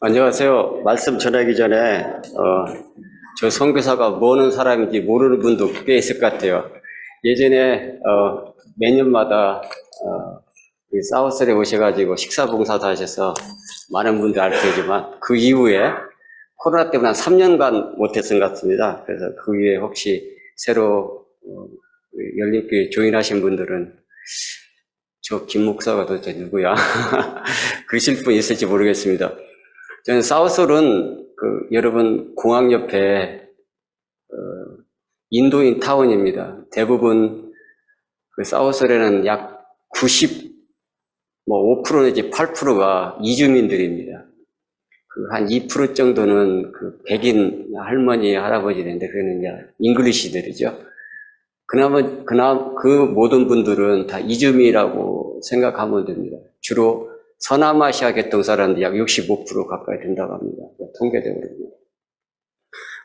안녕하세요. 말씀 전하기 전에 저 선교사가 뭐는 사람인지 모르는 분도 꽤 있을 것 같아요. 예전에 매년마다 사우스에 오셔가지고 식사 봉사도 하셔서 많은 분들이 알 테지만 그 이후에 코로나 때문에 한 3년간 못했던 것 같습니다. 그래서 그 이후에 혹시 새로 열린교회 조인하신 분들은 저 김 목사가 도대체 누구야? 그러실 분 있을지 모르겠습니다. 저는 사우솔은 여러분 공항 옆에 인도인 타운입니다. 대부분 사우솔에는 약 5% 내지 8%가 이주민들입니다. 한 2% 정도는 백인 할머니, 할아버지인데 그거는 이제 잉글리시들이죠. 그나마 그 모든 분들은 다 이주민이라고 생각하면 됩니다. 주로 서남아시아 계통 사람들이 약 65% 가까이 된다고 합니다. 통계적으로.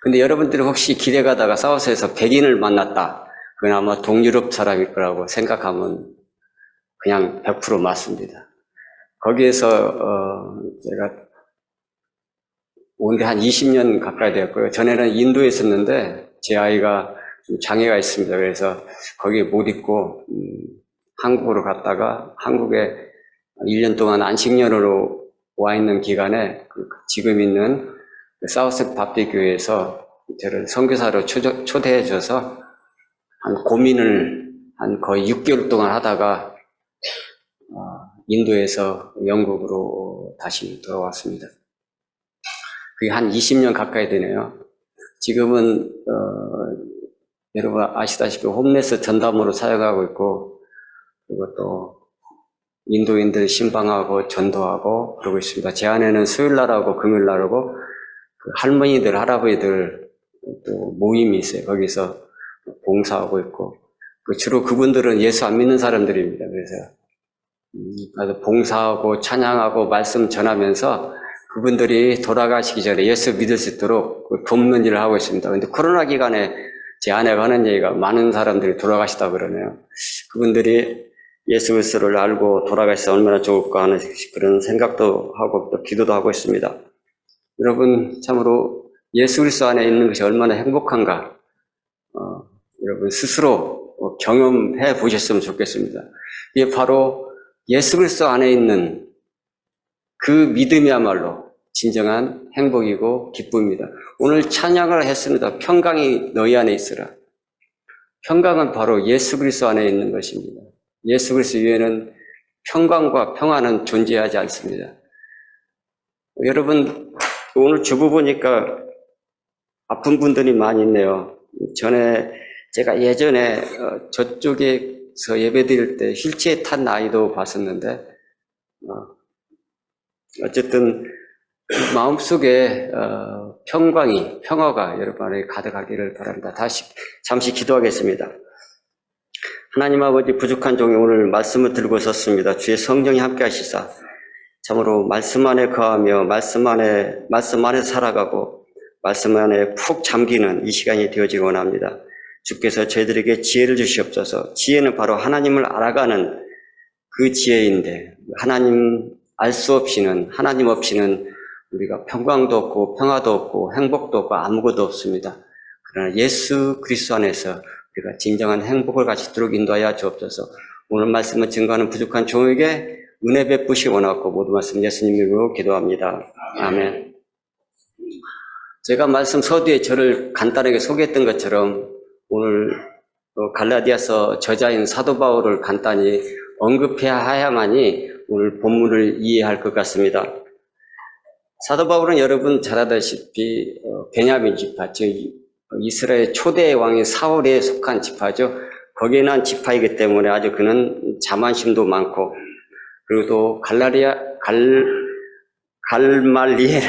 근데 여러분들이 혹시 길에 가다가 사우스에서 백인을 만났다. 그건 아마 동유럽 사람일 거라고 생각하면 그냥 100% 맞습니다. 거기에서 제가 온 게 한 20년 가까이 되었고요. 전에는 인도에 있었는데 제 아이가 좀 장애가 있습니다. 그래서 거기에 못 있고 한국으로 갔다가 한국에 1년 동안 안식년으로 와 있는 기간에 지금 있는 사우스 밥디 교회에서 저를 선교사로 초대해 줘서 고민을 거의 6개월 동안 하다가 인도에서 영국으로 다시 돌아왔습니다. 그게 한 20년 가까이 되네요. 지금은 여러분 아시다시피 홈레스 전담으로 사역하고 있고, 그리고 또 인도인들 신방하고 전도하고 그러고 있습니다. 제 안에는 수요일날하고 금요일날하고 할머니들, 할아버지들 또 모임이 있어요. 거기서 봉사하고 있고, 주로 그분들은 예수 안 믿는 사람들입니다. 그래서 봉사하고 찬양하고 말씀 전하면서 그분들이 돌아가시기 전에 예수 믿을 수 있도록 돕는 일을 하고 있습니다. 그런데 코로나 기간에 제 아내가 하는 얘기가 많은 사람들이 돌아가시다 그러네요. 그분들이 예수 그리스도를 알고 돌아가셔서 얼마나 좋을까 하는 그런 생각도 하고 또 기도도 하고 있습니다. 여러분 참으로 예수 그리스도 안에 있는 것이 얼마나 행복한가 여러분 스스로 경험해 보셨으면 좋겠습니다. 이게 바로 예수 그리스도 안에 있는 그 믿음이야말로 진정한 행복이고 기쁨입니다. 오늘 찬양을 했습니다. 평강이 너희 안에 있으라. 평강은 바로 예수 그리스도 안에 있는 것입니다. 예수 그리스도 위에는 평강과 평안은 존재하지 않습니다. 여러분 오늘 주보 보니까 아픈 분들이 많이 있네요. 제가 예전에 저쪽에서 예배 드릴 때 휠체어 탄 아이도 봤었는데 어쨌든 마음속에 평화가 여러분 안에 가득하기를 바랍니다. 잠시 기도하겠습니다. 하나님 아버지, 부족한 종이 오늘 말씀을 들고 섰습니다. 주의 성령이 함께 하시사 참으로 말씀 안에 거하며 말씀 안에 살아가고 말씀 안에 푹 잠기는 이 시간이 되어지기 원합니다. 주께서 저희들에게 지혜를 주시옵소서. 지혜는 바로 하나님을 알아가는 그 지혜인데 하나님 없이는 우리가 평강도 없고 평화도 없고 행복도 없고 아무것도 없습니다. 그러나 예수 그리스도 안에서 우리가 진정한 행복을 가지도록 인도하여 주옵소서. 오늘 말씀을 증거하는 부족한 종에게 은혜 베푸시 원하고 모든 말씀 예수님 이름으로 기도합니다. 아멘. 제가 말씀 서두에 저를 간단하게 소개했던 것처럼 오늘 갈라디아서 저자인 사도 바울을 간단히 언급해야만이 오늘 본문을 이해할 것 같습니다. 사도 바울은 여러분 잘 아다시피 베냐민 지파, 즉 이스라엘 초대 왕인 사울에 속한 지파죠. 거기에 난 지파이기 때문에 아주 그는 자만심도 많고, 그리고 또 갈말리엘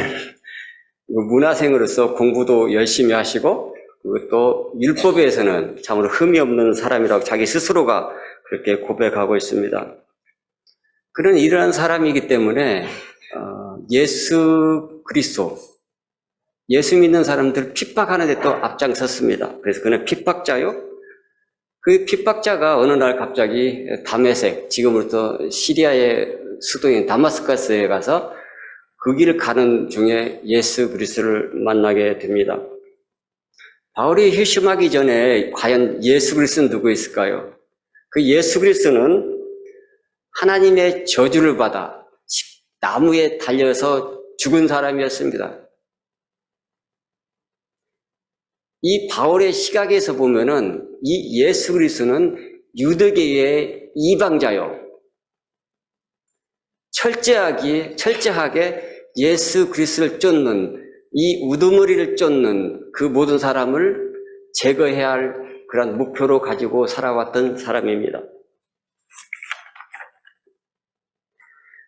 문화생으로서 공부도 열심히 하시고, 그리고 또 율법에서는 참으로 흠이 없는 사람이라고 자기 스스로가 그렇게 고백하고 있습니다. 그런 이러한 사람이기 때문에 예수 그리스도, 예수 믿는 사람들 핍박하는 데 또 앞장섰습니다. 그래서 그는 핍박자요. 그 핍박자가 어느 날 갑자기 다메섹, 지금으로부터 시리아의 수도인 다마스커스에 가서 그 길을 가는 중에 예수 그리스도를 만나게 됩니다. 바울이 회심하기 전에 과연 예수 그리스도는 누구 있을까요? 그 예수 그리스도는 하나님의 저주를 받아 나무에 달려서 죽은 사람이었습니다. 이 바울의 시각에서 보면은 이 예수 그리스도는 유대계의 이방자요. 철저하게 예수 그리스도를 쫓는 이 우두머리를 쫓는 그 모든 사람을 제거해야 할 그런 목표로 가지고 살아왔던 사람입니다.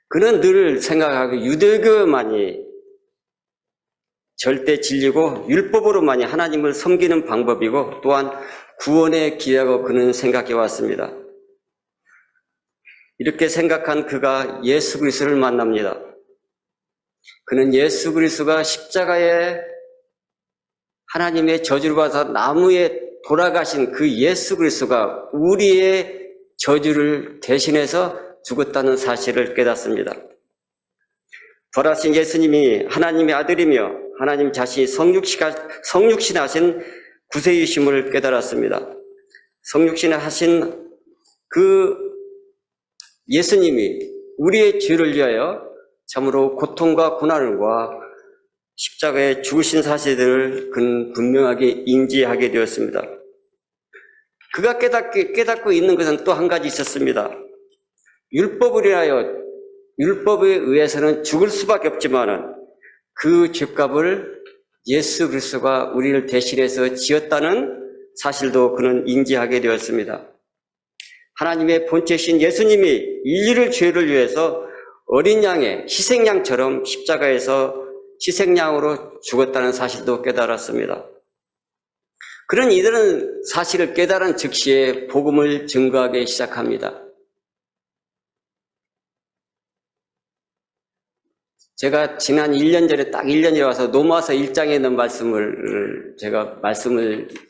그는 늘 생각하고 유대교만이 절대 진리고 율법으로만이 하나님을 섬기는 방법이고 또한 구원의 길이라고 그는 생각해 왔습니다. 이렇게 생각한 그가 예수 그리스도를 만납니다. 그는 예수 그리스도가 십자가에 하나님의 저주를 받아서 나무에 돌아가신 그 예수 그리스도가 우리의 저주를 대신해서 죽었다는 사실을 깨닫습니다. 부활하신 예수님이 하나님의 아들이며 하나님 자신이 성육신하신 구세주심을 깨달았습니다. 성육신하신 그 예수님이 우리의 죄를 위하여 참으로 고통과 고난과 십자가에 죽으신 사실들을 그는 분명하게 인지하게 되었습니다. 그가 깨닫고 있는 것은 또 한 가지 있었습니다. 율법에 의해서는 죽을 수밖에 없지만은 그 죄값을 예수 그리스도가 우리를 대신해서 지었다는 사실도 그는 인지하게 되었습니다. 하나님의 본체신 예수님이 인류의 죄를 위해서 어린 양의 희생양처럼 십자가에서 희생양으로 죽었다는 사실도 깨달았습니다. 그런 이들은 사실을 깨달은 즉시에 복음을 증거하기 시작합니다. 제가 지난 1년 전에 딱 1년에 와서 로마서 1장에 있는 말씀을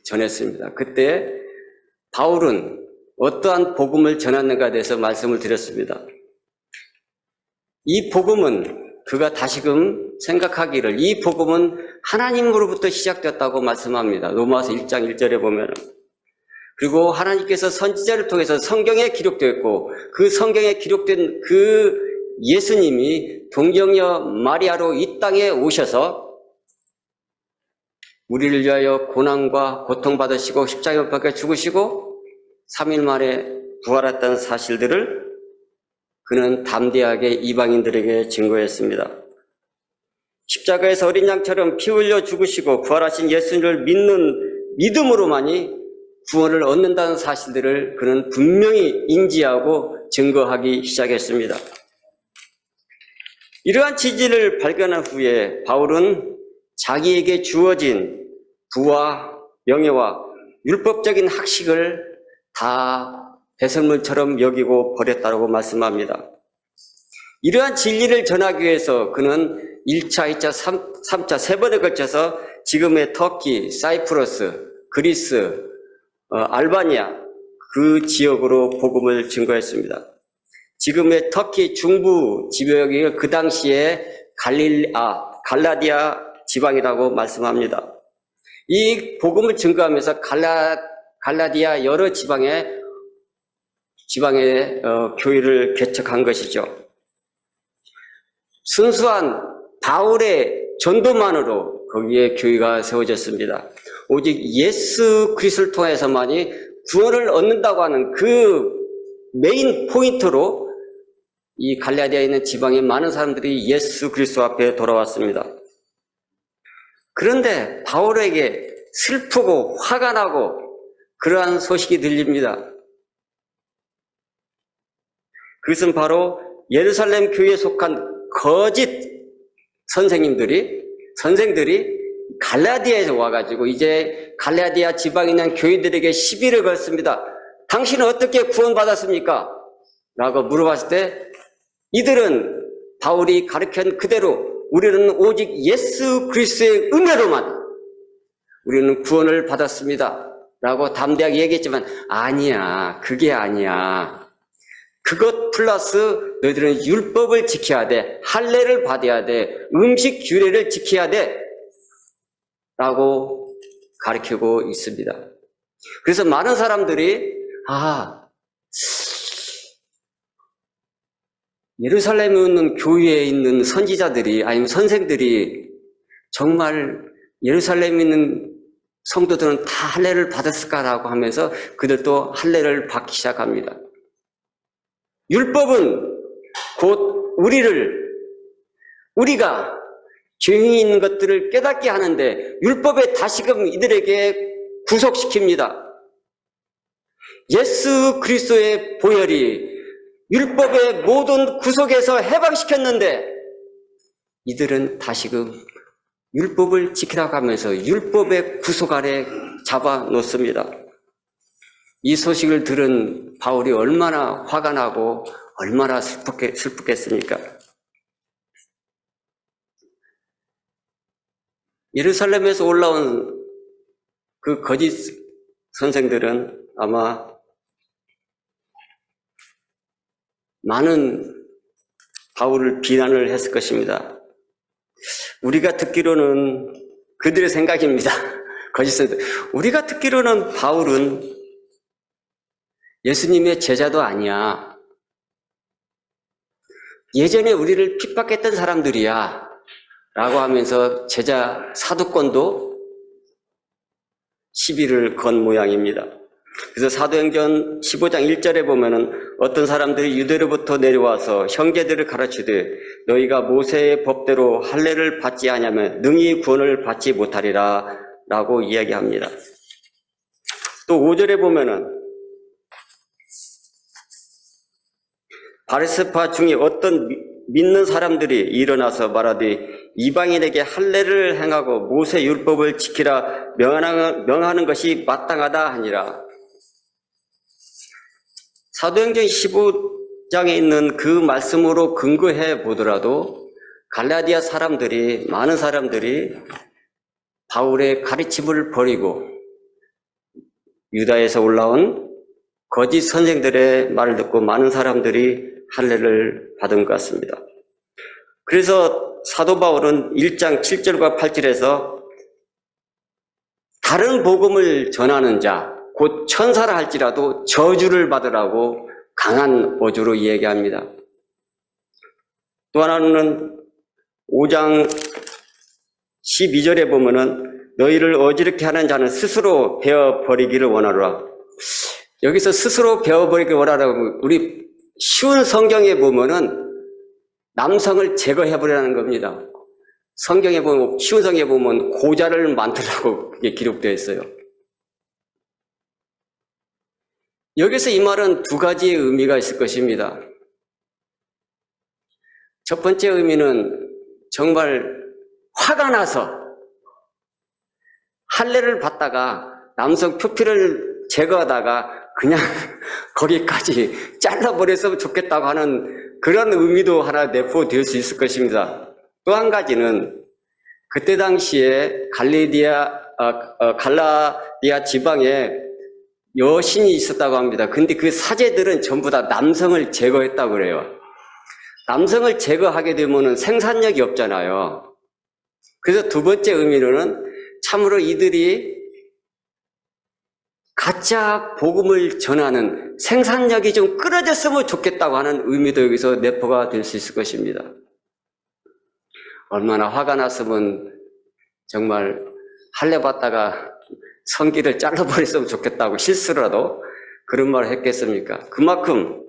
전했습니다. 그때 바울은 어떠한 복음을 전하는가에 대해서 말씀을 드렸습니다. 이 복음은 그가 다시금 생각하기를 이 복음은 하나님으로부터 시작되었다고 말씀합니다. 로마서 1장 1절에 보면. 그리고 하나님께서 선지자를 통해서 성경에 기록되었고 그 성경에 기록된 그 예수님이 동정녀 마리아로 이 땅에 오셔서 우리를 위하여 고난과 고통받으시고 십자가에 못 박혀 죽으시고 3일 만에 부활했다는 사실들을 그는 담대하게 이방인들에게 증거했습니다. 십자가에서 어린 양처럼 피 흘려 죽으시고 부활하신 예수님을 믿는 믿음으로만이 구원을 얻는다는 사실들을 그는 분명히 인지하고 증거하기 시작했습니다. 이러한 진리를 발견한 후에 바울은 자기에게 주어진 부와 명예와 율법적인 학식을 다 배설물처럼 여기고 버렸다고 말씀합니다. 이러한 진리를 전하기 위해서 그는 1차, 2차, 3차 세 번에 걸쳐서 지금의 터키, 사이프러스, 그리스, 알바니아 그 지역으로 복음을 증거했습니다. 지금의 터키 중부 지역이 그 당시에 갈라디아 지방이라고 말씀합니다. 이 복음을 증거하면서 갈라디아 여러 지방에 교회를 개척한 것이죠. 순수한 바울의 전도만으로 거기에 교회가 세워졌습니다. 오직 예수 그리스도를 통해서만이 구원을 얻는다고 하는 그 메인 포인트로 이 갈라디아에 있는 지방의 많은 사람들이 예수 그리스도 앞에 돌아왔습니다. 그런데 바울에게 슬프고 화가 나고 그러한 소식이 들립니다. 그것은 바로 예루살렘 교회에 속한 거짓 선생들이 갈라디아에서 와가지고 이제 갈라디아 지방에 있는 교회들에게 시비를 걸습니다. 당신은 어떻게 구원받았습니까? 라고 물어봤을 때 이들은 바울이 가르친 그대로 우리는 오직 예수 그리스도의 은혜로만 우리는 구원을 받았습니다. 라고 담대하게 얘기했지만 아니야, 그게 아니야. 그것 플러스 너희들은 율법을 지켜야 돼. 할례를 받아야 돼. 음식 규례를 지켜야 돼. 라고 가르치고 있습니다. 그래서 많은 사람들이 예루살렘에 있는 교회에 있는 선지자들이 아니면 선생들이 정말 예루살렘에 있는 성도들은 다 할례를 받았을까라고 하면서 그들도 할례를 받기 시작합니다. 율법은 곧 우리가 죄인이 있는 것들을 깨닫게 하는데 율법에 다시금 이들에게 구속시킵니다. 예수 그리스도의 보혈이 율법의 모든 구속에서 해방시켰는데 이들은 다시금 율법을 지키라고 하면서 율법의 구속 아래 잡아놓습니다. 이 소식을 들은 바울이 얼마나 화가 나고 얼마나 슬프겠습니까? 예루살렘에서 올라온 그 거짓 선생들은 아마 많은 바울을 비난을 했을 것입니다. 우리가 듣기로는 그들의 생각입니다. 거짓 선생들. 우리가 듣기로는 바울은 예수님의 제자도 아니야. 예전에 우리를 핍박했던 사람들이야. 라고 하면서 제자 사도권도 시비를 건 모양입니다. 그래서 사도행전 15장 1절에 보면은 어떤 사람들이 유대로부터 내려와서 형제들을 가르치되 너희가 모세의 법대로 할례를 받지 아니하면 능히 구원을 받지 못하리라 라고 이야기합니다. 또 5절에 보면은 바리새파 중에 어떤 믿는 사람들이 일어나서 말하되 이방인에게 할례를 행하고 모세 율법을 지키라 명하는 것이 마땅하다 하니라. 사도행전 15장에 있는 그 말씀으로 근거해 보더라도 갈라디아 사람들이 많은 사람들이 바울의 가르침을 버리고 유다에서 올라온 거짓 선생들의 말을 듣고 많은 사람들이 할례를 받은 것 같습니다. 그래서 사도 바울은 1장 7절과 8절에서 다른 복음을 전하는 자, 곧 천사라 할지라도 저주를 받으라고 강한 어조로 이야기합니다. 또 하나는 5장 12절에 보면은 너희를 어지럽게 하는 자는 스스로 베어버리기를 원하노라. 여기서 스스로 베어버리기를 원하라고 우리 쉬운 성경에 보면은 남성을 제거해버리라는 겁니다. 성경에 보면, 쉬운 성경에 보면 고자를 만들라고 그게 기록되어 있어요. 여기서 이 말은 두 가지의 의미가 있을 것입니다. 첫 번째 의미는 정말 화가 나서 할례를 받다가 남성 표피를 제거하다가 그냥 거기까지 잘라버렸으면 좋겠다고 하는 그런 의미도 하나 내포될 수 있을 것입니다. 또 한 가지는 그때 당시에 갈라디아 지방에 여신이 있었다고 합니다. 근데 그 사제들은 전부 다 남성을 제거했다고 그래요. 남성을 제거하게 되면 생산력이 없잖아요. 그래서 두 번째 의미로는 참으로 이들이 가짜 복음을 전하는 생산력이 좀 끊어졌으면 좋겠다고 하는 의미도 여기서 내포가 될 수 있을 것입니다. 얼마나 화가 났으면 정말 할례 받다가 성기를 잘라버렸으면 좋겠다고 실수라도 그런 말을 했겠습니까? 그만큼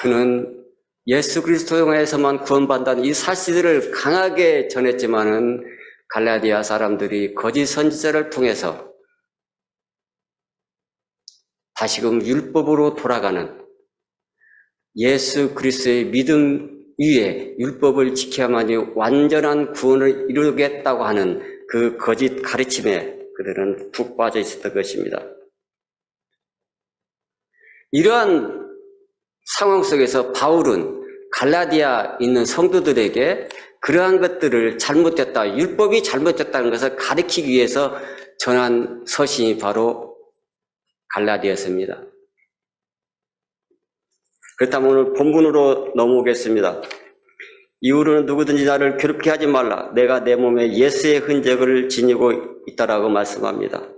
그는 예수 그리스도 통해서만 구원받는다는 이 사실들을 강하게 전했지만은 갈라디아 사람들이 거짓 선지자를 통해서 다시금 율법으로 돌아가는 예수 그리스도의 믿음 위에 율법을 지켜야만이 완전한 구원을 이루겠다고 하는 그 거짓 가르침에 그들은 푹 빠져 있었던 것입니다. 이러한 상황 속에서 바울은 갈라디아 있는 성도들에게 그러한 것들을 잘못됐다, 율법이 잘못됐다는 것을 가르치기 위해서 전한 서신이 바로 갈라디아서입니다. 그렇다면 오늘 본문으로 넘어오겠습니다. 이후로는 누구든지 나를 괴롭게 하지 말라. 내가 내 몸에 예수의 흔적을 지니고 있다라고 말씀합니다.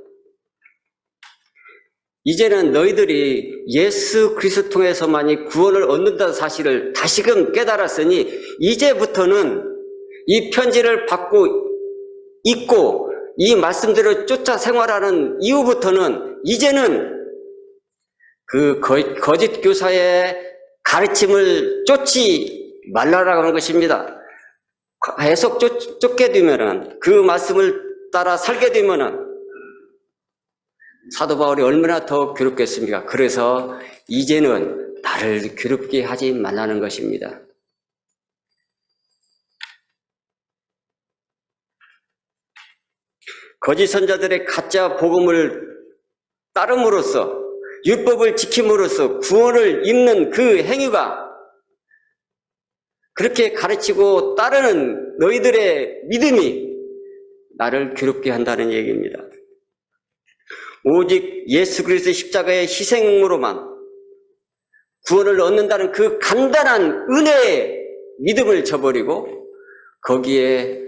이제는 너희들이 예수 그리스도 통해서만이 구원을 얻는다는 사실을 다시금 깨달았으니 이제부터는 이 편지를 받고 읽고 이 말씀대로 쫓아 생활하는 이후부터는 이제는 그 거짓 교사의 가르침을 쫓지 말라라고 하는 것입니다. 계속 쫓게 되면은 그 말씀을 따라 살게 되면은 사도 바울이 얼마나 더 괴롭겠습니까? 그래서 이제는 나를 괴롭게 하지 말라는 것입니다. 거짓 선자들의 가짜 복음을 따름으로써 율법을 지킴으로써 구원을 입는 그 행위가 그렇게 가르치고 따르는 너희들의 믿음이 나를 괴롭게 한다는 얘기입니다. 오직 예수 그리스도의 십자가의 희생으로만 구원을 얻는다는 그 간단한 은혜의 믿음을 저버리고 거기에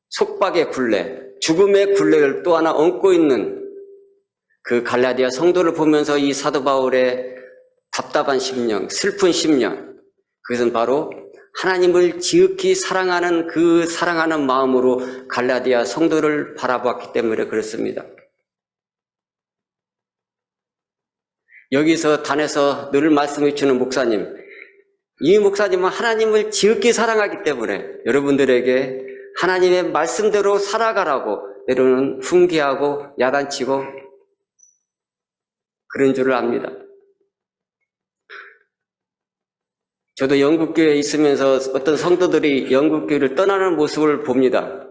속박의 굴레, 죽음의 굴레를 또 하나 얹고 있는 그 갈라디아 성도를 보면서 이 사도 바울의 답답한 심령, 슬픈 심령, 그것은 바로 하나님을 지극히 사랑하는 그 사랑하는 마음으로 갈라디아 성도를 바라보았기 때문에 그렇습니다. 여기서 단에서 늘 말씀해 주는 목사님, 이 목사님은 하나님을 지극히 사랑하기 때문에 여러분들에게 하나님의 말씀대로 살아가라고 때로는 훈계하고 야단치고 그런 줄을 압니다. 저도 영국교회에 있으면서 어떤 성도들이 영국교회를 떠나는 모습을 봅니다.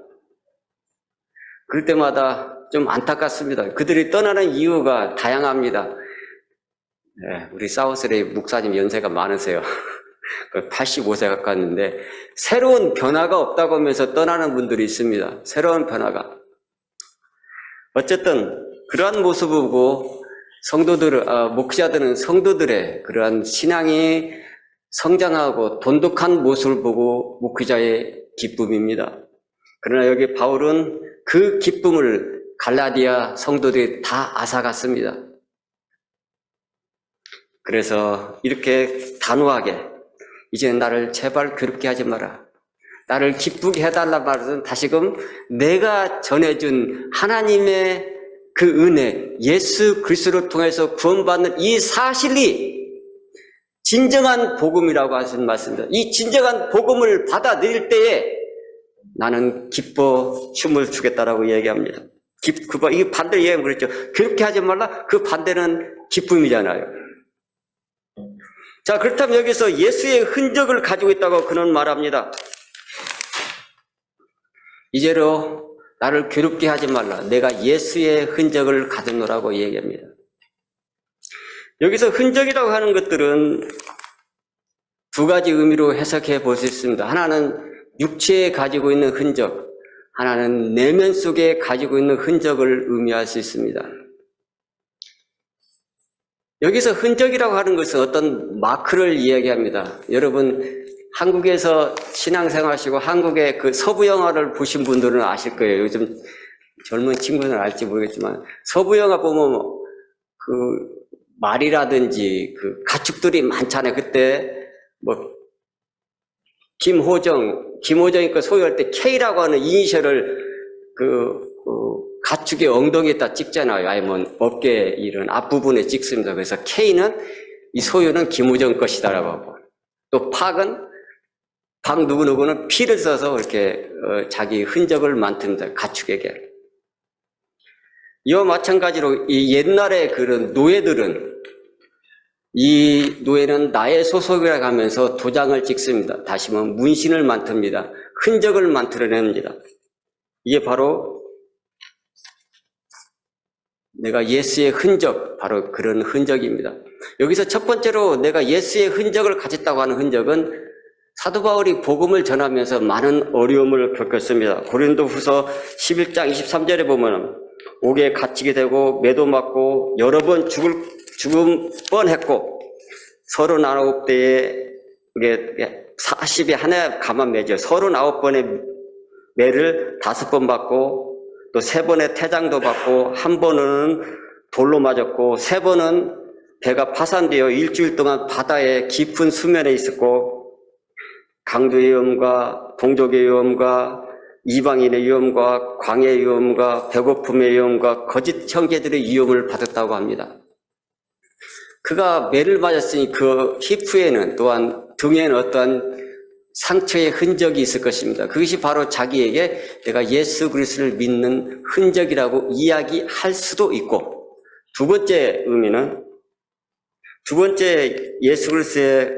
그럴 때마다 좀 안타깝습니다. 그들이 떠나는 이유가 다양합니다. 네, 우리 사우스레이 목사님 연세가 많으세요. 85세 가까웠는데 새로운 변화가 없다고 하면서 떠나는 분들이 있습니다. 새로운 변화가. 어쨌든 그러한 모습을 보고 목자들은 성도들의 그러한 신앙이 성장하고 돈독한 모습을 보고 목회자의 기쁨입니다. 그러나 여기 바울은 그 기쁨을 갈라디아 성도들이 다 앗아갔습니다. 그래서 이렇게 단호하게 이제 나를 제발 괴롭게 하지 마라. 나를 기쁘게 해달라 말은 다시금 내가 전해준 하나님의 그 은혜, 예수 그리스도를 통해서 구원받는 이 사실이 진정한 복음이라고 하신 말씀입니다. 이 진정한 복음을 받아들일 때에 나는 기뻐 춤을 추겠다라고 얘기합니다. 이 반대로 얘기하면 그랬죠. 괴롭게 하지 말라. 그 반대는 기쁨이잖아요. 자, 그렇다면 여기서 예수의 흔적을 가지고 있다고 그는 말합니다. 이제로 나를 괴롭게 하지 말라. 내가 예수의 흔적을 가졌노라고 얘기합니다. 여기서 흔적이라고 하는 것들은 두 가지 의미로 해석해 볼 수 있습니다. 하나는 육체에 가지고 있는 흔적, 하나는 내면 속에 가지고 있는 흔적을 의미할 수 있습니다. 여기서 흔적이라고 하는 것은 어떤 마크를 이야기합니다. 여러분 한국에서 신앙생활 하시고 한국의 그 서부 영화를 보신 분들은 아실 거예요. 요즘 젊은 친구들은 알지 모르겠지만 서부 영화 보면 그 말이라든지 그 가축들이 많잖아요. 그때 뭐 김호정이 그 소유할 때 K라고 하는 이니셜을 그 가축의 엉덩이에다 찍잖아요. 아니면 어깨 이런 앞부분에 찍습니다. 그래서 K는 이 소유는 김호정 것이다라고 하고 또 박 누구누구는 P를 써서 이렇게 자기 흔적을 만듭니다. 가축에게. 이와 마찬가지로 이 옛날에 그런 노예들은 이 노예는 나의 소속이라고 하면서 도장을 찍습니다. 다시 말하면 문신을 만듭니다. 흔적을 만들어냅니다. 이게 바로 내가 예수의 흔적, 바로 그런 흔적입니다. 여기서 첫 번째로 내가 예수의 흔적을 가졌다고 하는 흔적은 사도 바울이 복음을 전하면서 많은 어려움을 겪었습니다. 고린도후서 11장 23절에 보면 옥에 갇히게 되고 매도 맞고 여러 번 죽음 뻔했고 39대에 40에 하나 가만 매죠. 39번의 매를 5번 받고 또 3번의 태장도 받고 1번은 돌로 맞았고 3번은 배가 파산되어 일주일 동안 바다의 깊은 수면에 있었고 강도의 위험과 동족의 위험과 이방인의 위험과 광해의 위험과 배고픔의 위험과 거짓 형제들의 위험을 받았다고 합니다. 그가 매를 맞았으니 그 히프에는 또한 등에는 어떠한 상처의 흔적이 있을 것입니다. 그것이 바로 자기에게 내가 예수 그리스도를 믿는 흔적이라고 이야기할 수도 있고, 두 번째 의미는, 두 번째 예수 그리스도의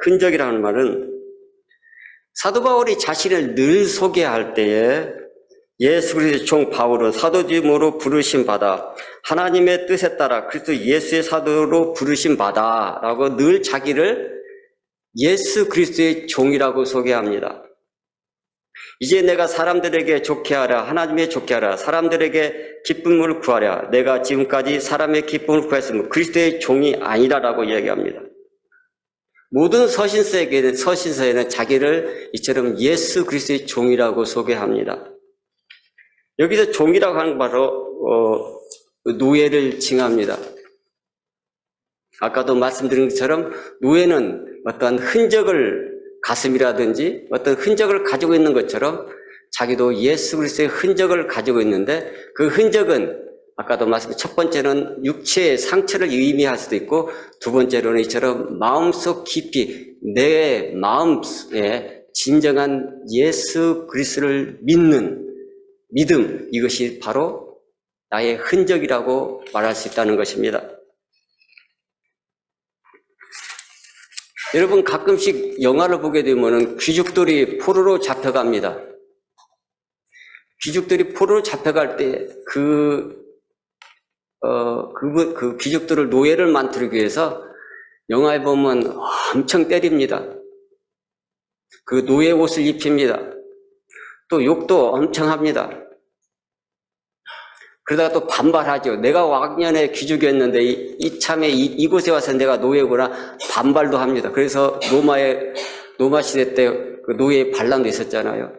흔적이라는 말은 사도 바울이 자신을 늘 소개할 때에 예수 그리스도의 종 바울은 사도됨으로 부르심 받아 하나님의 뜻에 따라 그리스도 예수의 사도로 부르심 받아 라고 늘 자기를 예수 그리스도의 종이라고 소개합니다. 이제 내가 사람들에게 좋게 하라, 하나님의 좋게 하라, 사람들에게 기쁨을 구하라. 내가 지금까지 사람의 기쁨을 구했으면 그리스도의 종이 아니라라고 이야기합니다. 모든 서신서에는 자기를 이처럼 예수 그리스도의 종이라고 소개합니다. 여기서 종이라고 하는 건 바로 노예를 칭합니다. 아까도 말씀드린 것처럼 노예는 어떤 흔적을 가슴이라든지 어떤 흔적을 가지고 있는 것처럼 자기도 예수 그리스도의 흔적을 가지고 있는데 그 흔적은 아까도 말씀드린 첫 번째는 육체의 상처를 의미할 수도 있고 두 번째로는 이처럼 마음속 깊이 내 마음에 진정한 예수 그리스도를 믿는 믿음, 이것이 바로 나의 흔적이라고 말할 수 있다는 것입니다. 여러분 가끔씩 영화를 보게 되면 귀족들이 포로로 잡혀갑니다. 귀족들이 포로로 잡혀갈 때 그 귀족들을 노예를 만들기 위해서 영화에 보면 엄청 때립니다. 그 노예 옷을 입힙니다. 또 욕도 엄청 합니다. 그러다가 또 반발하죠. 내가 왕년에 귀족이었는데 이참에 이곳에 와서 내가 노예구나 반발도 합니다. 그래서 로마 시대 때 그 노예 반란도 있었잖아요.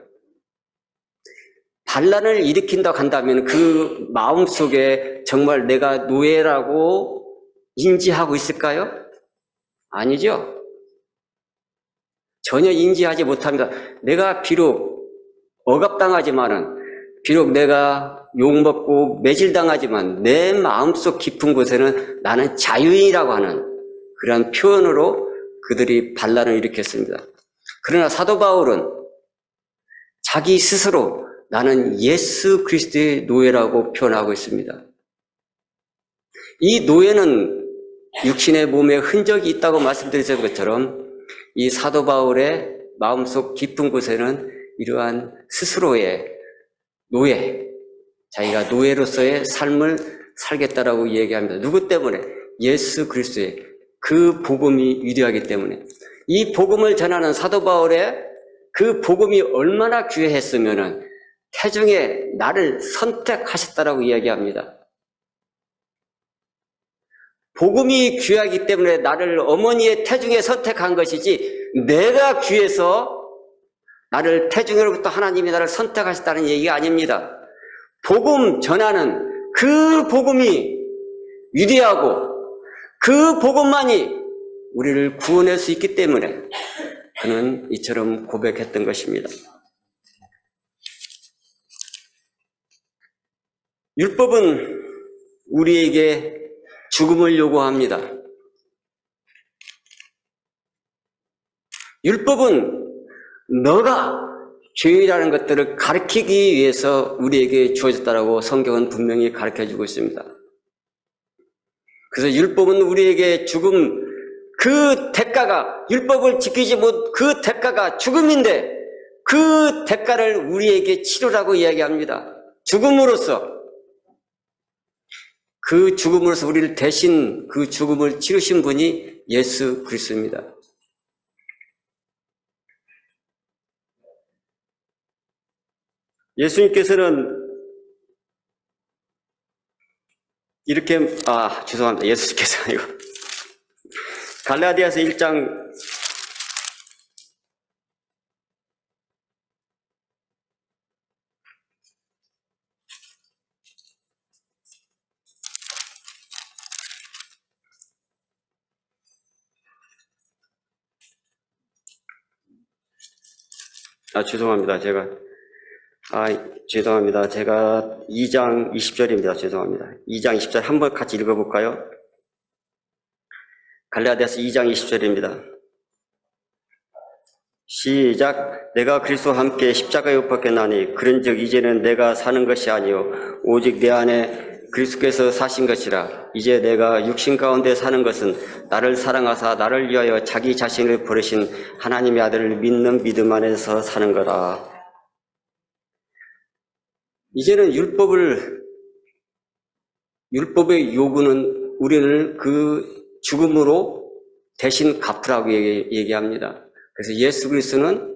반란을 일으킨다고 한다면 그 마음속에 정말 내가 노예라고 인지하고 있을까요? 아니죠. 전혀 인지하지 못합니다. 내가 비록 억압당하지만은 비록 내가 욕먹고 매질당하지만 내 마음속 깊은 곳에는 나는 자유인이라고 하는 그런 표현으로 그들이 반란을 일으켰습니다. 그러나 사도 바울은 자기 스스로 나는 예수 그리스도의 노예라고 표현하고 있습니다. 이 노예는 육신의 몸에 흔적이 있다고 말씀드렸던 것처럼 이 사도 바울의 마음속 깊은 곳에는 이러한 스스로의 노예, 자기가 노예로서의 삶을 살겠다라고 얘기합니다. 누구 때문에? 예수 그리스도의 그 복음이 위대하기 때문에. 이 복음을 전하는 사도 바울의 그 복음이 얼마나 귀했으면은 태중에 나를 선택하셨다라고 이야기합니다. 복음이 귀하기 때문에 나를 어머니의 태중에 선택한 것이지 내가 귀해서 나를 태중으로부터 하나님이 나를 선택하셨다는 얘기가 아닙니다. 복음 전하는 그 복음이 위대하고 그 복음만이 우리를 구원할 수 있기 때문에 그는 이처럼 고백했던 것입니다. 율법은 우리에게 죽음을 요구합니다. 율법은 너가 죄라는 것들을 가르치기 위해서 우리에게 주어졌다라고 성경은 분명히 가르쳐주고 있습니다. 그래서 율법은 우리에게 죽음, 그 대가가, 율법을 지키지 못, 그 대가가 죽음인데 그 대가를 우리에게 치르라고 이야기합니다. 죽음으로써, 그 죽음으로써 우리를 대신 그 죽음을 치르신 분이 예수 그리스도입니다. 예수님께서는 이렇게, 죄송합니다. 예수님께서 아니고. 갈라디아서 1장 2장 20절입니다. 죄송합니다. 2장 20절 한번 같이 읽어볼까요? 갈라디아서 2장 20절입니다. 시작. 내가 그리스도와 함께 십자가에 못 박혔나니 그런즉 이제는 내가 사는 것이 아니요 오직 내 안에 그리스도께서 사신 것이라. 이제 내가 육신 가운데 사는 것은 나를 사랑하사 나를 위하여 자기 자신을 버리신 하나님의 아들을 믿는 믿음 안에서 사는 거라. 이제는 율법의 요구는 우리를 그 죽음으로 대신 갚으라고 얘기합니다. 그래서 예수 그리스도는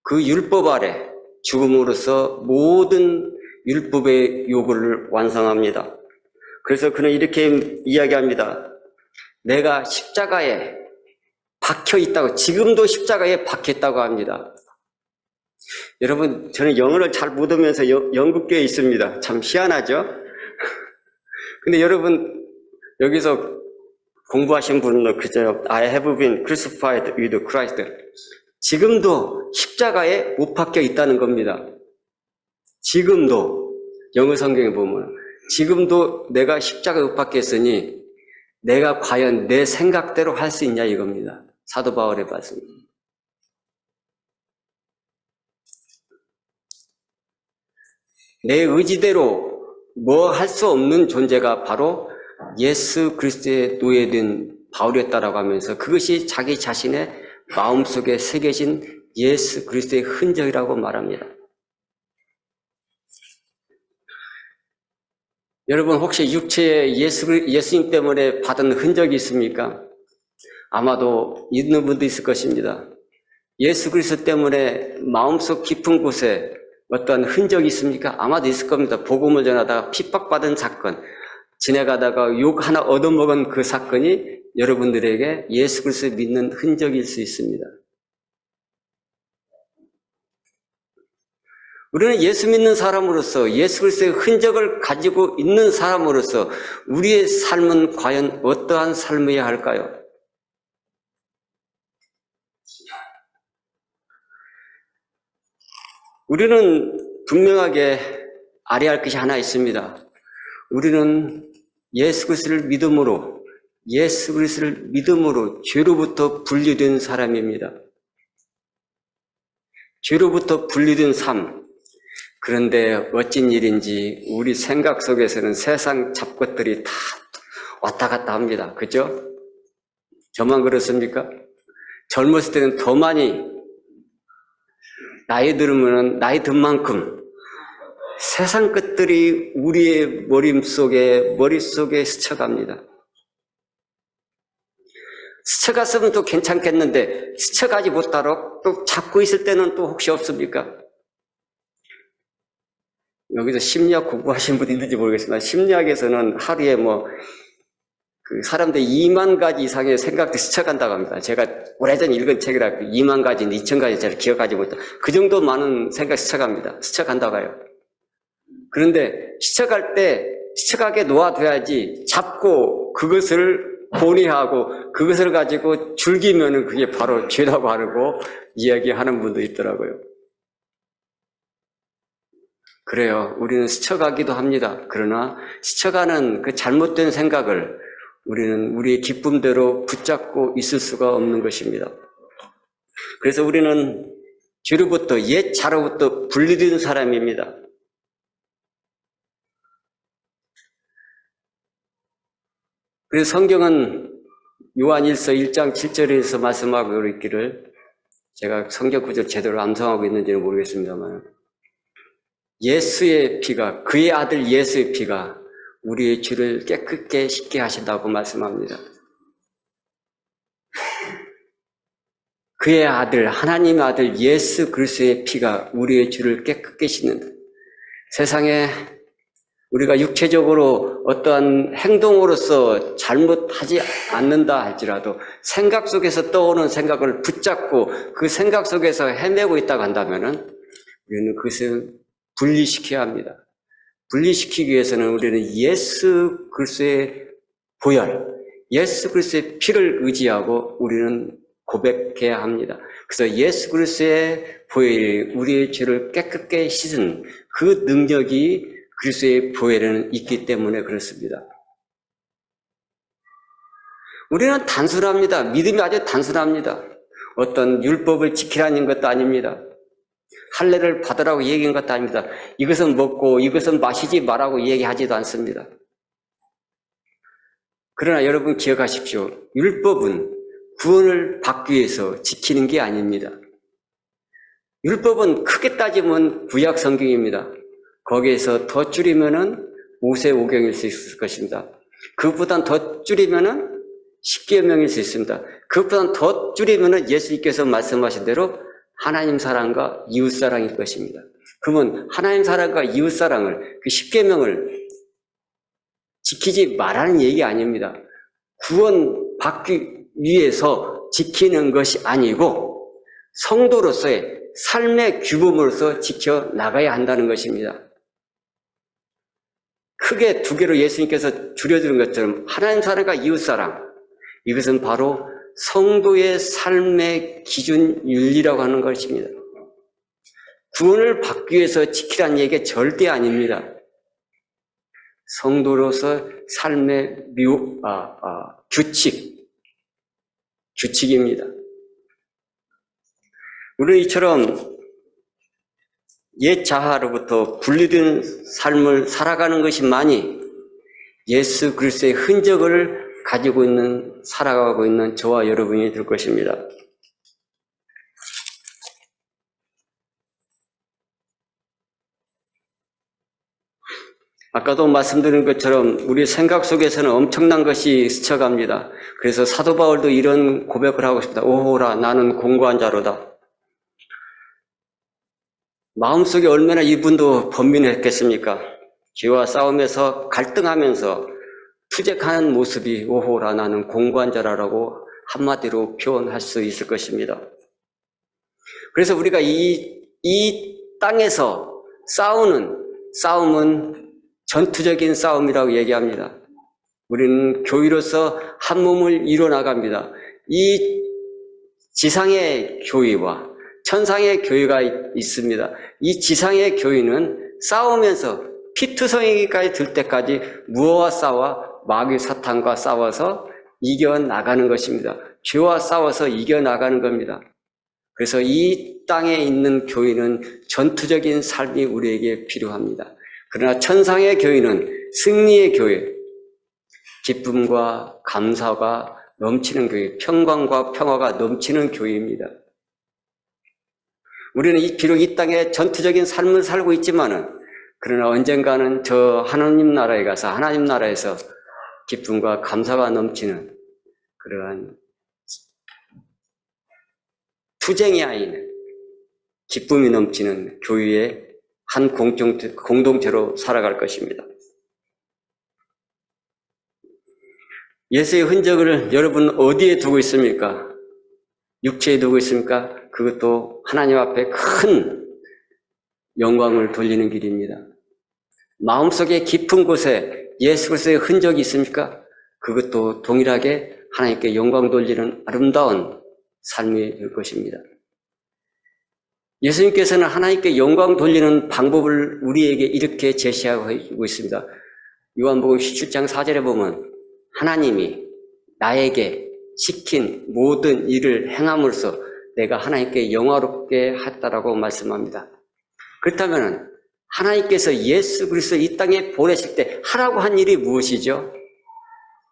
그 율법 아래 죽음으로써 모든 율법의 요구를 완성합니다. 그래서 그는 이렇게 이야기합니다. 내가 십자가에 박혀 있다고, 지금도 십자가에 박혀 있다고 합니다. 여러분, 저는 영어를 잘 못하면서 영국교에 있습니다. 참 희한하죠? 근데 여러분, 여기서 공부하신 분은 그저 I have been crucified with Christ. 지금도 십자가에 못 박혀 있다는 겁니다. 지금도, 영어 성경에 보면 지금도 내가 십자가에 못 박혀 있으니 내가 과연 내 생각대로 할 수 있냐 이겁니다. 사도 바울의 말씀. 내 의지대로 뭐 할 수 없는 존재가 바로 예수 그리스도에 노예된 바울이었다라고 하면서 그것이 자기 자신의 마음속에 새겨진 예수 그리스도의 흔적이라고 말합니다. 여러분 혹시 육체에 예수님 때문에 받은 흔적이 있습니까? 아마도 있는 분도 있을 것입니다. 예수 그리스도 때문에 마음속 깊은 곳에 어떤 흔적이 있습니까? 아마도 있을 겁니다. 복음을 전하다가 핍박받은 사건, 지나가다가 욕 하나 얻어먹은 그 사건이 여러분들에게 예수 그리스도를 믿는 흔적일 수 있습니다. 우리는 예수 믿는 사람으로서 예수 그리스도의 흔적을 가지고 있는 사람으로서 우리의 삶은 과연 어떠한 삶이어야 할까요? 우리는 분명하게 알아야 할 것이 하나 있습니다. 우리는 예수 그리스도를 믿음으로 죄로부터 분리된 사람입니다. 죄로부터 분리된 삶. 그런데 어찐 일인지 우리 생각 속에서는 세상 잡것들이 다 왔다 갔다 합니다. 그죠? 저만 그렇습니까? 젊었을 때는 더 많이, 나이 들으면 나이 든 만큼 세상 것들이 우리의 머릿속에 스쳐갑니다. 스쳐갔으면 또 괜찮겠는데 스쳐가지 못하도록 또 잡고 있을 때는 또 혹시 없습니까? 여기서 심리학 공부하신 분 있는지 모르겠지만 심리학에서는 하루에 그 사람들 2만 가지 이상의 생각들이 스쳐간다고 합니다. 제가 오래전에 읽은 책이라 2만 가지, 2천 가지 잘 기억하지 못해. 그 정도 많은 생각이 스쳐간다고 해요. 그런데 스쳐갈 때 스쳐가게 놓아둬야지 잡고 그것을 본의하고 그것을 가지고 즐기면은 그게 바로 죄라고 하고 이야기하는 분도 있더라고요. 그래요. 우리는 스쳐가기도 합니다. 그러나 스쳐가는 그 잘못된 생각을 우리는 우리의 기쁨대로 붙잡고 있을 수가 없는 것입니다. 그래서 우리는 죄로부터, 옛 자로부터 분리된 사람입니다. 그래서 성경은 요한일서 1장 7절에서 말씀하고 있기를, 제가 성경 구절 제대로 암송하고 있는지는 모르겠습니다만, 예수의 피가, 그의 아들 예수의 피가 우리의 죄를 깨끗게 씻게 하신다고 말씀합니다. 그의 아들, 하나님의 아들 예수 그리스도의 피가 우리의 죄를 깨끗게 씻는다. 세상에 우리가 육체적으로 어떠한 행동으로서 잘못하지 않는다 할지라도 생각 속에서 떠오는 생각을 붙잡고 그 생각 속에서 헤매고 있다고 한다면은 우리는 그것을 분리시켜야 합니다. 분리시키기 위해서는 우리는 예수 그리스도의 보혈, 예수 그리스도의 피를 의지하고 우리는 고백해야 합니다. 그래서 예수 그리스도의 보혈이 우리의 죄를 깨끗게 씻은 그 능력이 그리스도의 보혈에는 있기 때문에 그렇습니다. 우리는 단순합니다. 믿음이 아주 단순합니다. 어떤 율법을 지키라는 것도 아닙니다. 할례를 받으라고 얘기한 것도 아닙니다. 이것은 먹고 이것은 마시지 말라고 얘기하지도 않습니다. 그러나 여러분 기억하십시오. 율법은 구원을 받기 위해서 지키는 게 아닙니다. 율법은 크게 따지면 구약 성경입니다. 거기에서 더 줄이면은 모세오경일 수 있을 것입니다. 그것보단 더 줄이면은 십계명일 수 있습니다. 그것보단 더 줄이면은 예수님께서 말씀하신 대로 하나님 사랑과 이웃 사랑일 것입니다. 그러면 하나님 사랑과 이웃 사랑을 그 십계명을 지키지 말라는 얘기 아닙니다. 구원 받기 위해서 지키는 것이 아니고 성도로서의 삶의 규범으로서 지켜 나가야 한다는 것입니다. 크게 두 개로 예수님께서 줄여주는 것처럼 하나님 사랑과 이웃 사랑, 이것은 바로 성도의 삶의 기준 윤리라고 하는 것입니다. 구원을 받기 위해서 지키라는 얘기가 절대 아닙니다. 성도로서 삶의 규칙입니다. 우리는 이처럼 옛 자아로부터 분리된 삶을 살아가는 것이만이 예수 그리스도의 흔적을 가지고 살아가고 있는 저와 여러분이 될 것입니다. 아까도 말씀드린 것처럼 우리 생각 속에서는 엄청난 것이 스쳐갑니다. 그래서 사도 바울도 이런 고백을 하고 싶다. 오호라, 나는 공고한 자로다. 마음속에 얼마나 이분도 번민했겠습니까? 죄와 싸움에서 갈등하면서 투쟁하는 모습이 오호라, 나는 공고한 자라고 한마디로 표현할 수 있을 것입니다. 그래서 우리가 이 땅에서 싸움은 전투적인 싸움이라고 얘기합니다. 우리는 교회로서 한 몸을 이뤄나갑니다. 이 지상의 교회와 천상의 교회가 있습니다. 이 지상의 교회는 싸우면서 피투성이까지 들 때까지 무엇과 싸워? 마귀 사탄과 싸워서 이겨나가는 것입니다. 죄와 싸워서 이겨나가는 겁니다. 그래서 이 땅에 있는 교회는 전투적인 삶이 우리에게 필요합니다. 그러나 천상의 교회는 승리의 교회, 기쁨과 감사가 넘치는 교회, 평강과 평화가 넘치는 교회입니다. 우리는 비록 이 땅에 전투적인 삶을 살고 있지만은, 그러나 언젠가는 저 하나님 나라에 가서 하나님 나라에서 기쁨과 감사가 넘치는 그러한 투쟁이 아닌 기쁨이 넘치는 교회의 한 공동체로 살아갈 것입니다. 예수의 흔적을 여러분 어디에 두고 있습니까? 육체에 두고 있습니까? 그것도 하나님 앞에 큰 영광을 돌리는 길입니다. 마음속에 깊은 곳에 예수 그리스도의 흔적이 있습니까? 그것도 동일하게 하나님께 영광 돌리는 아름다운 삶이 될 것입니다. 예수님께서는 하나님께 영광 돌리는 방법을 우리에게 이렇게 제시하고 있습니다. 요한복음 17장 4절에 보면 하나님이 나에게 시킨 모든 일을 행함으로써 내가 하나님께 영화롭게 했다라고 말씀합니다. 그렇다면 하나님께서 예수 그리스도 이 땅에 보내실 때 하라고 한 일이 무엇이죠?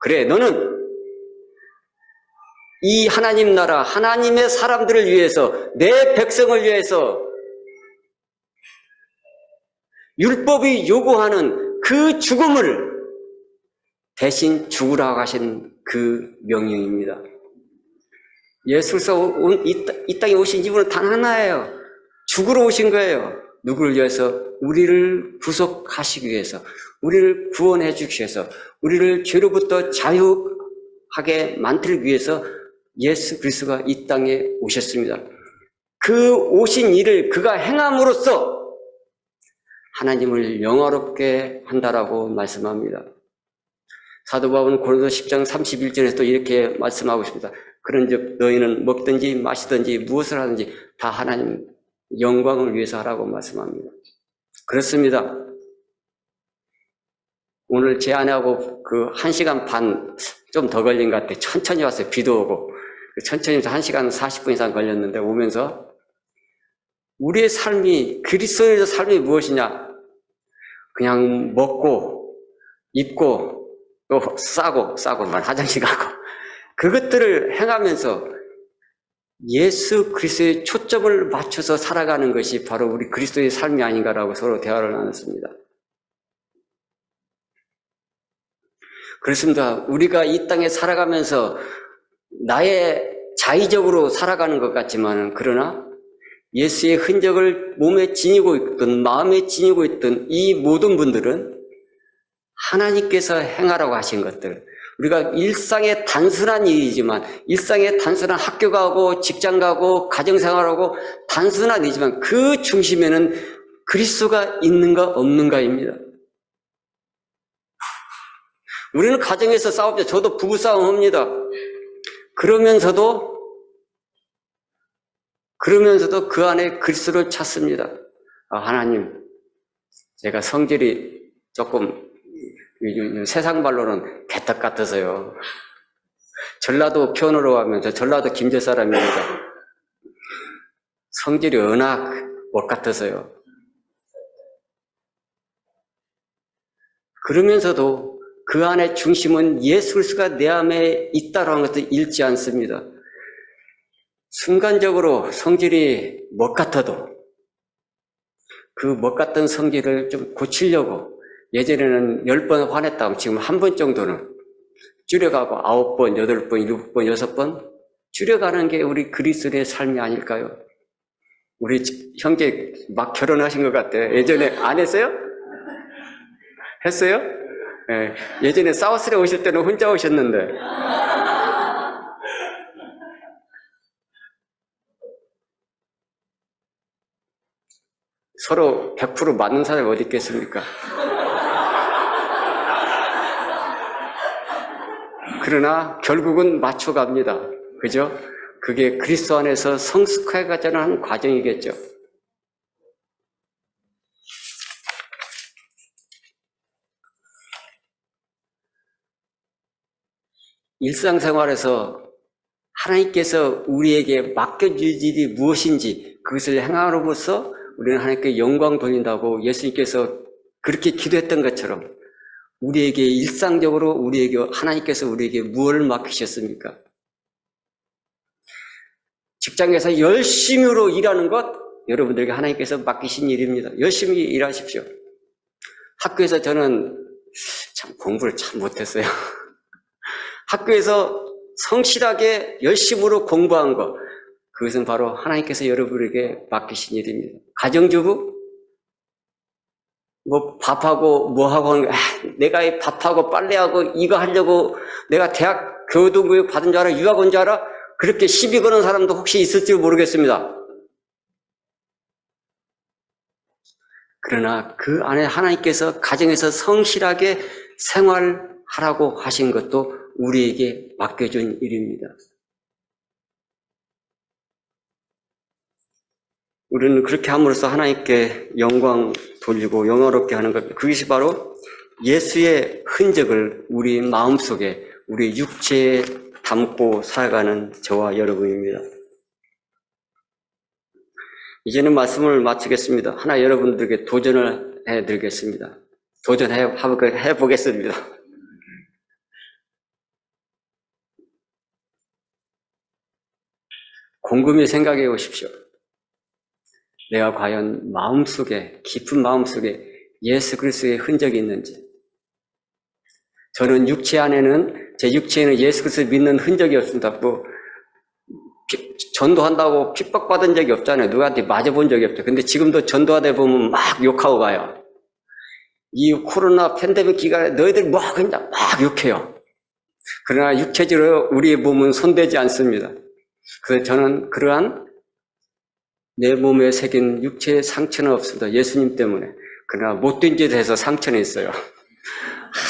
그래, 너는 이 하나님 나라, 하나님의 사람들을 위해서, 내 백성을 위해서 율법이 요구하는 그 죽음을 대신 죽으라고 하신 그 명령입니다. 예수께서 이 땅에 오신 이유는 단 하나예요. 죽으러 오신 거예요. 누구를 위해서? 우리를 구속하시기 위해서, 우리를 구원해 주기 위해서, 우리를 죄로부터 자유하게 만들기 위해서 예수 그리스도가 이 땅에 오셨습니다. 그 오신 일을 그가 행함으로써 하나님을 영화롭게 한다라고 말씀합니다. 사도 바울은 고린도 10장 31절에서 또 이렇게 말씀하고 있습니다. 그런즉 너희는 먹든지 마시든지 무엇을 하든지 다 하나님 영광을 위해서 하라고 말씀합니다. 그렇습니다. 오늘 제 아내하고 그 1시간 반 좀 더 걸린 것 같아요. 천천히 왔어요. 비도 오고. 천천히 해서 1시간 40분 이상 걸렸는데 오면서 우리의 삶이, 그리스도인의 삶이 무엇이냐? 그냥 먹고 입고 또 싸고 화장실 가고 그것들을 행하면서 예수 그리스도의 초점을 맞춰서 살아가는 것이 바로 우리 그리스도의 삶이 아닌가라고 서로 대화를 나눴습니다. 그렇습니다. 우리가 이 땅에 살아가면서 나의 자의적으로 살아가는 것 같지만 그러나 예수의 흔적을 몸에 지니고 있든 마음에 지니고 있든 이 모든 분들은 하나님께서 행하라고 하신 것들, 우리가 일상의 단순한 일이지만, 일상의 단순한 학교 가고 직장 가고 가정생활하고 단순한 일이지만 그 중심에는 그리스도가 있는가 없는가입니다. 우리는 가정에서 싸웁니다. 저도 부부싸움 합니다. 그러면서도 그 안에 그리스도를 찾습니다. 하나님, 제가 성질이 조금 세상 말로는 개떡 같아서요. 전라도 표현으로 하면 저 전라도 김제 사람입니다. 성질이 워낙 못 같아서요. 그러면서도 그 안에 중심은 예수 그리스도가 내 안에 있다고 하는 것도 잃지 않습니다. 순간적으로 성질이 못 같아도 그 못 같던 성질을 좀 고치려고 예전에는 10번 화냈다면 지금 한 번 정도는 줄여가고 9번, 8번, 7번, 6번 줄여가는 게 우리 그리스도의 삶이 아닐까요? 우리 형제 막 결혼하신 것 같아요. 예전에 안 했어요? 했어요? 네. 예전에 사우스에 오실 때는 혼자 오셨는데 서로 100% 맞는 사람이 어디 있겠습니까? 그러나 결국은 맞춰갑니다. 그죠? 그게 그리스도 안에서 성숙해가자는 한 과정이겠죠. 일상생활에서 하나님께서 우리에게 맡겨줄 일이 무엇인지 그것을 행함으로써 우리는 하나님께 영광 돌린다고 예수님께서 그렇게 기도했던 것처럼 우리에게 일상적으로 하나님께서 우리에게 무엇을 맡기셨습니까? 직장에서 열심히로 일하는 것 여러분들에게 하나님께서 맡기신 일입니다. 열심히 일하십시오. 학교에서 저는 참 공부를 참 못했어요. 학교에서 성실하게 열심으로 공부한 것, 그것은 바로 하나님께서 여러분에게 맡기신 일입니다. 가정주부? 밥하고 뭐하고 하는 거, 내가 이 밥하고 빨래하고 이거 하려고 내가 대학 교육교육 받은 줄 알아? 유학 온 줄 알아? 그렇게 시비 거는 사람도 혹시 있을지 모르겠습니다. 그러나 그 안에 하나님께서 가정에서 성실하게 생활하라고 하신 것도 우리에게 맡겨준 일입니다. 우리는 그렇게 함으로써 하나님께 영광 돌리고 영화롭게 하는 것, 그것이 바로 예수의 흔적을 우리 마음속에, 우리 육체에 담고 살아가는 저와 여러분입니다. 이제는 말씀을 마치겠습니다. 하나 여러분들에게 도전을 해드리겠습니다. 해보겠습니다. 곰곰이 생각해 보십시오. 내가 과연 마음속에, 깊은 마음속에 예수 그리스도의 흔적이 있는지. 저는 제 육체에는 예수 그리스도를 믿는 흔적이 없습니다. 전도한다고 핍박받은 적이 없잖아요. 누구한테 맞아본 적이 없죠. 근데 지금도 전도하다 보면 막 욕하고 가요. 이 코로나 팬데믹 기간에 너희들 뭐 하고 있냐 막 욕해요. 그러나 육체적으로 우리의 몸은 손대지 않습니다. 그래서 저는 그러한 내 몸에 새긴 육체의 상처는 없습니다. 예수님 때문에. 그러나 못된 짓 해서 상처는 있어요.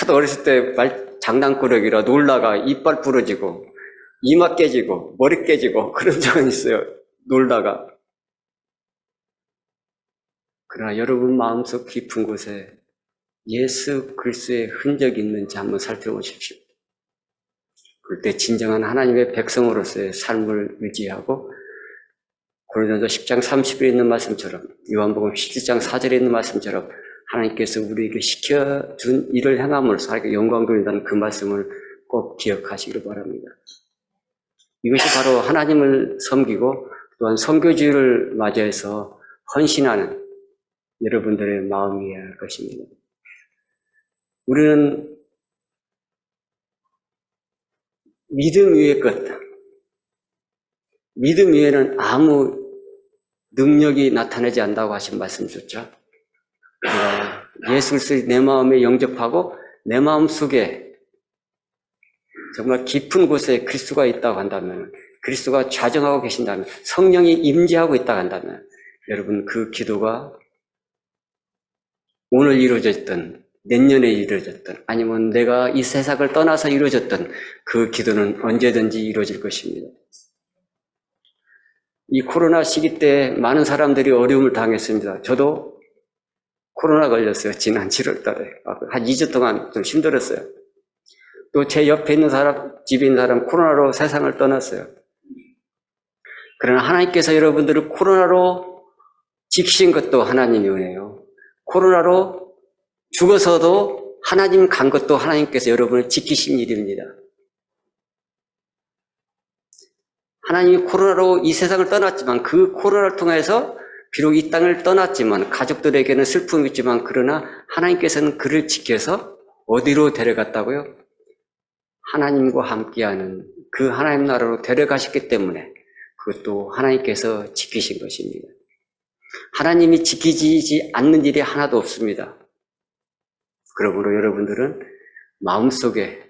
하도 어렸을 때 장난꾸러기라 놀다가 이빨 부러지고 이마 깨지고 머리 깨지고 그런 적은 있어요. 놀다가. 그러나 여러분 마음속 깊은 곳에 예수 그리스도의 흔적이 있는지 한번 살펴보십시오. 그럴 때 진정한 하나님의 백성으로서의 삶을 유지하고 고린도서 10장 30절에 있는 말씀처럼 요한복음 17장 4절에 있는 말씀처럼 하나님께서 우리에게 시켜준 일을 행함으로써 하나님께 영광 돌린다는 그 말씀을 꼭 기억하시기를 바랍니다. 이것이 바로 하나님을 섬기고 또한 선교주의를 맞이해서 헌신하는 여러분들의 마음이어야 할 것입니다. 우리는 믿음 위의 것, 믿음 위에는 아무 능력이 나타나지 않는다고 하신 말씀 줬죠. 예수 그리스도를 내 마음에 영접하고 내 마음 속에 정말 깊은 곳에 그리스도가 있다고 한다면, 그리스도가 좌정하고 계신다면, 성령이 임재하고 있다고 한다면 여러분 그 기도가 오늘 이루어졌든 내년에 이루어졌든 아니면 내가 이 세상을 떠나서 이루어졌든 그 기도는 언제든지 이루어질 것입니다. 이 코로나 시기 때 많은 사람들이 어려움을 당했습니다. 저도 코로나 걸렸어요. 지난 7월 달에. 한 2주 동안 좀 힘들었어요. 또 제 옆에 있는 사람, 집에 있는 사람 코로나로 세상을 떠났어요. 그러나 하나님께서 여러분들을 코로나로 지키신 것도 하나님의 은혜예요. 코로나로 죽어서도 하나님 간 것도 하나님께서 여러분을 지키신 일입니다. 하나님이 코로나로 이 세상을 떠났지만 그 코로나를 통해서 비록 이 땅을 떠났지만 가족들에게는 슬픔이 있지만 그러나 하나님께서는 그를 지켜서 어디로 데려갔다고요? 하나님과 함께하는 그 하나님 나라로 데려가셨기 때문에 그것도 하나님께서 지키신 것입니다. 하나님이 지키지 않는 일이 하나도 없습니다. 그러므로 여러분들은 마음속에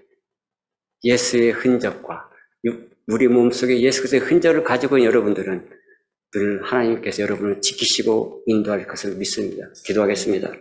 예수의 흔적과 우리 몸속에 예수 그리스도의 흔적을 가지고 있는 여러분들은 늘 하나님께서 여러분을 지키시고 인도할 것을 믿습니다. 기도하겠습니다.